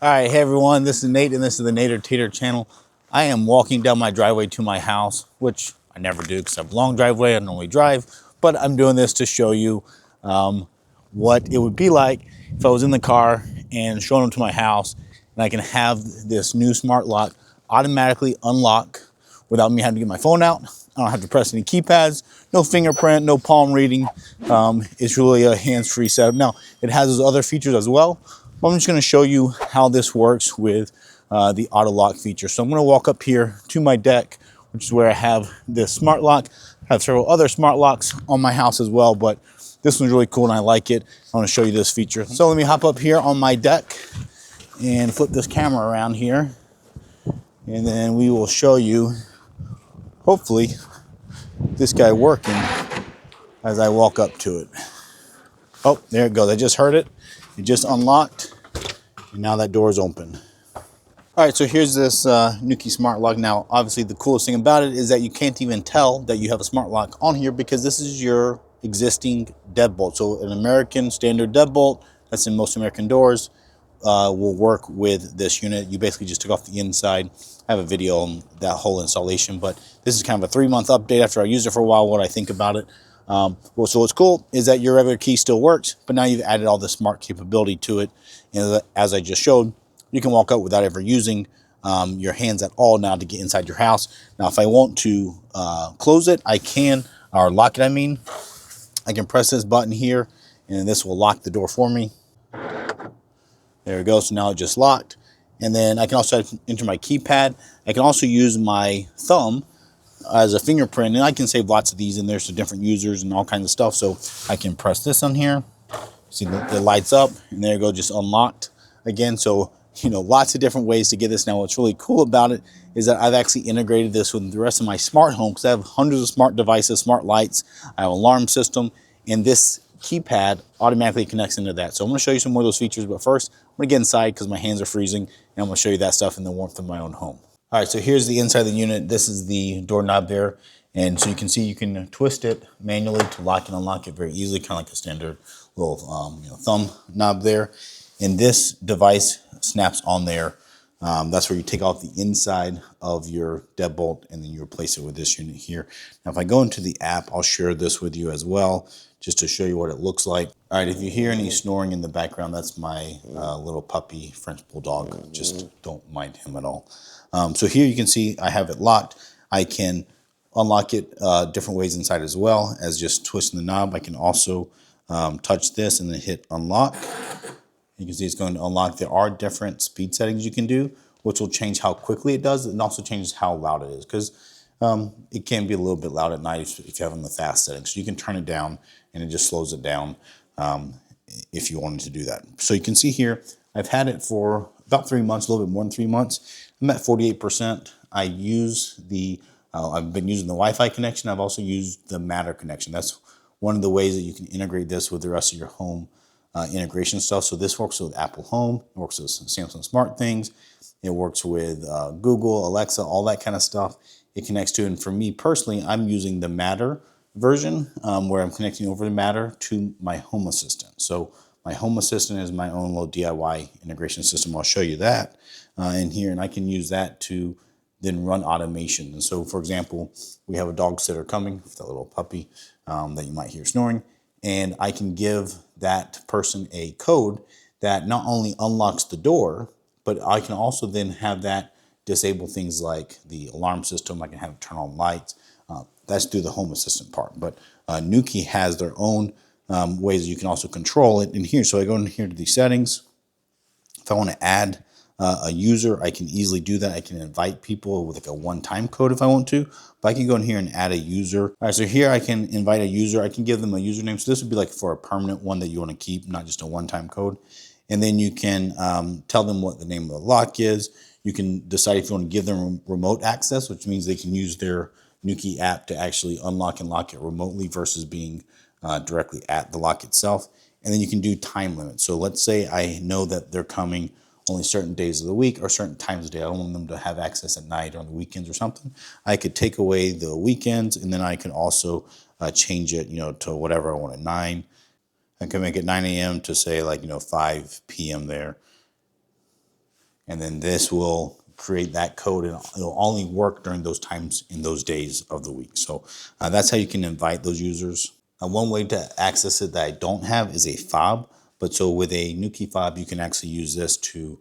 All right, hey everyone, this is Nate and this is the Nader Tater channel. I am walking down my driveway to my house, which I never do because I have a long driveway, I normally drive, but I'm doing this to show you what it would be like if I was in the car and showing them to my house and I can have this new smart lock automatically unlock without me having to get my phone out. I don't have to press any keypads, no fingerprint, no palm reading. It's really a hands-free setup. Now, it has those other features as well, but I'm just gonna show you how this works with the auto lock feature. So I'm gonna walk up here to my deck, which is where I have this smart lock. I have several other smart locks on my house as well, but this one's really cool and I like it. I wanna show you this feature. So let me hop up here on my deck and flip this camera around here. And then we will show you, hopefully, this guy working as I walk up to it. Oh, there it goes. I just heard it. It just unlocked, and now that door is open. All right, so here's this Nuki smart lock. Now, obviously, the coolest thing about it is that you can't even tell that you have a smart lock on here because this is your existing deadbolt. So an American standard deadbolt that's in most American doors will work with this unit. You basically just took off the inside. I have a video on that whole installation, but this is kind of a 3-month update after I used it for a while, what I think about it. So what's cool is that your regular key still works, but now you've added all the smart capability to it. And as I just showed, you can walk out without ever using your hands at all now to get inside your house. Now, if I want to close it, I can, or lock it, I mean. I can press this button here, and this will lock the door for me. There we go, so now it just locked. And then I can also enter my keypad. I can also use my thumb as a fingerprint, and I can save lots of these in there, so different users and all kinds of stuff. So I can press this on here. See, it lights up, and there you go, just unlocked again. So, you know, lots of different ways to get this. Now, what's really cool about it is that I've actually integrated this with the rest of my smart home because I have hundreds of smart devices, smart lights. I have an alarm system, and this keypad automatically connects into that. So I'm going to show you some more of those features, but first I'm going to get inside because my hands are freezing, and I'm going to show you that stuff in the warmth of my own home. All right, so here's the inside of the unit. This is the doorknob there, and so you can see you can twist it manually to lock and unlock it very easily, kind of like a standard little thumb knob there. And this device snaps on there. That's where you take off the inside of your deadbolt and then you replace it with this unit here. Now, if I go into the app, I'll share this with you as well, just to show you what it looks like. All right, if you hear any snoring in the background, that's my little puppy French bulldog. Just don't mind him at all. So here you can see I have it locked. I can unlock it different ways inside as well as just twisting the knob. I can also touch this and then hit unlock. You can see it's going to unlock. There are different speed settings you can do, which will change how quickly it does. It also changes how loud it is because it can be a little bit loud at night if you have it on the fast settings. So you can turn it down and it just slows it down if you wanted to do that. So you can see here, I've had it for about 3 months, a little bit more than 3 months. I'm at 48%. I use I've been using the Wi-Fi connection. I've also used the Matter connection. That's one of the ways that you can integrate this with the rest of your home integration stuff. So this works with Apple Home, it works with Samsung Smartthings, it works with Google, Alexa, all that kind of stuff. It connects to, and for me personally, I'm using the Matter version where I'm connecting over the Matter to my Home Assistant. So my Home Assistant is my own little DIY integration system. I'll show you that in here, and I can use that to then run automation. And so, for example, we have a dog sitter coming with that little puppy that you might hear snoring, and I can give that person a code that not only unlocks the door, but I can also then have that disable things like the alarm system. I can have it turn on lights. That's through the Home Assistant part. But Nuki has their own ways that you can also control it in here. So I go in here to the settings. If I want to add a user, I can easily do that. I can invite people with like a one-time code if I want to, but I can go in here and add a user. All right, so here I can invite a user. I can give them a username. So this would be like for a permanent one that you want to keep, not just a one-time code. And then you can tell them what the name of the lock is. You can decide if you want to give them remote access, which means they can use their Nuki app to actually unlock and lock it remotely versus being directly at the lock itself. And then you can do time limits. So let's say I know that they're coming only certain days of the week or certain times of the day. I don't want them to have access at night or on the weekends or something. I could take away the weekends, and then I can also change it, to whatever I want at 9. I can make it 9 a.m. to say 5 p.m. there. and then this will create that code, and it'll only work during those times in those days of the week. So that's how you can invite those users. One way to access it that I don't have is a fob, but so with a Nuki fob, you can actually use this to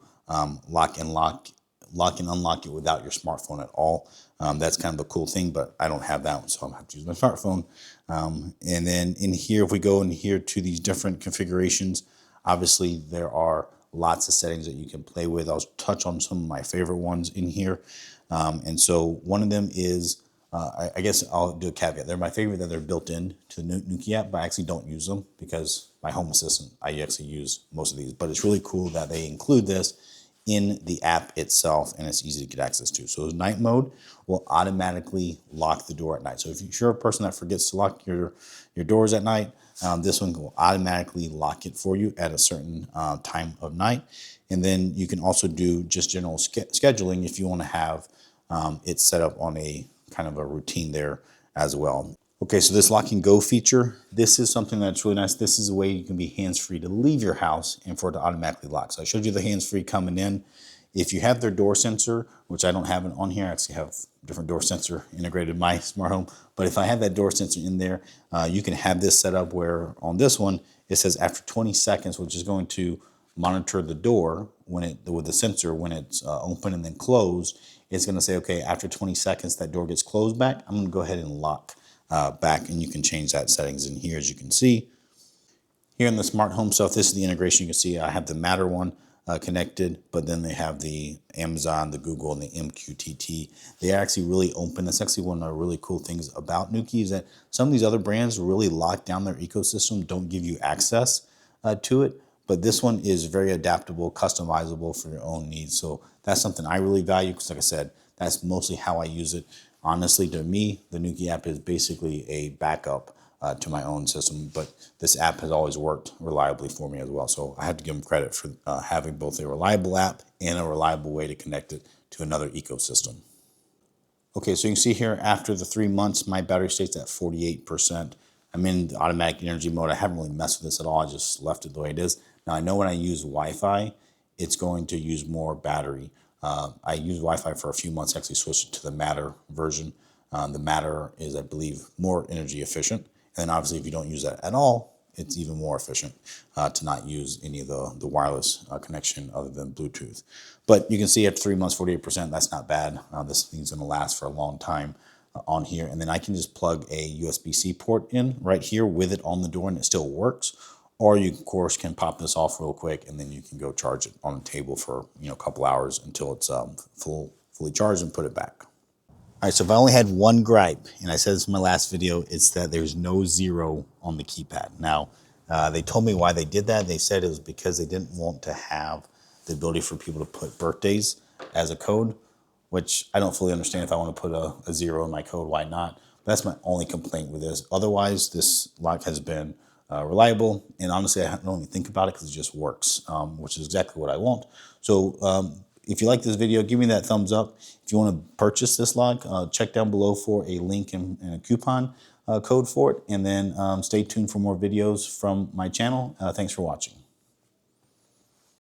lock and unlock it without your smartphone at all. That's kind of a cool thing, but I don't have that one, so I'm gonna have to use my smartphone. And then in here, if we go in here to these different configurations, obviously there are lots of settings that you can play with. I'll touch on some of my favorite ones in here. And so one of them is, I guess I'll do a caveat. They're my favorite that they're built in to the Nuki app, but I actually don't use them because my home assistant, I actually use most of these. But it's really cool that they include this in the app itself, and it's easy to get access to. So night mode will automatically lock the door at night. So if you're a person that forgets to lock your doors at night, this one will automatically lock it for you at a certain time of night. And then you can also do just general scheduling if you want to have it set up on a kind of a routine there as well. Okay, so this lock and go feature, this is something that's really nice. This is a way you can be hands-free to leave your house and for it to automatically lock. So I showed you the hands-free coming in. If you have their door sensor, which I don't have it on here, I actually have a different door sensor integrated in my smart home. But if I have that door sensor in there, you can have this set up where on this one, it says after 20 seconds, which is going to monitor the door with the sensor when it's open and then closed. It's going to say, okay, after 20 seconds, that door gets closed back. I'm going to go ahead and lock back, and you can change that settings in here, as you can see. Here in the smart home stuff, this is the integration. You can see I have the Matter one connected, but then they have the Amazon, the Google, and the MQTT. They are actually really open. That's actually one of the really cool things about Nuki is that some of these other brands really lock down their ecosystem, don't give you access to it. But this one is very adaptable, customizable for your own needs. So that's something I really value because, like I said, that's mostly how I use it. Honestly, to me, the Nuki app is basically a backup to my own system, but this app has always worked reliably for me as well. So I have to give them credit for having both a reliable app and a reliable way to connect it to another ecosystem. Okay, so you can see here after the 3 months, my battery stays at 48%. I'm in the automatic energy mode. I haven't really messed with this at all. I just left it the way it is. Now I know when I use Wi-Fi, it's going to use more battery. I used Wi-Fi for a few months, actually switched it to the Matter version. The Matter is, I believe, more energy efficient. And then obviously if you don't use that at all, it's even more efficient to not use any of the wireless connection other than Bluetooth. But you can see after 3 months, 48%, that's not bad. This thing's gonna last for a long time on here. And then I can just plug a USB-C port in right here with it on the door and it still works. Or you, of course, can pop this off real quick and then you can go charge it on the table for a couple hours until it's fully charged and put it back. All right, so if I only had one gripe, and I said this in my last video, it's that there's no 0 on the keypad. Now, they told me why they did that. They said it was because they didn't want to have the ability for people to put birthdays as a code, which I don't fully understand. If I want to put a 0 in my code, why not? But that's my only complaint with this. Otherwise, this lock has been reliable, and honestly, I don't even think about it because it just works, which is exactly what I want. So if you like this video, give me that thumbs up. If you want to purchase this lock, check down below for a link and a coupon code for it, and then stay tuned for more videos from my channel. Thanks for watching.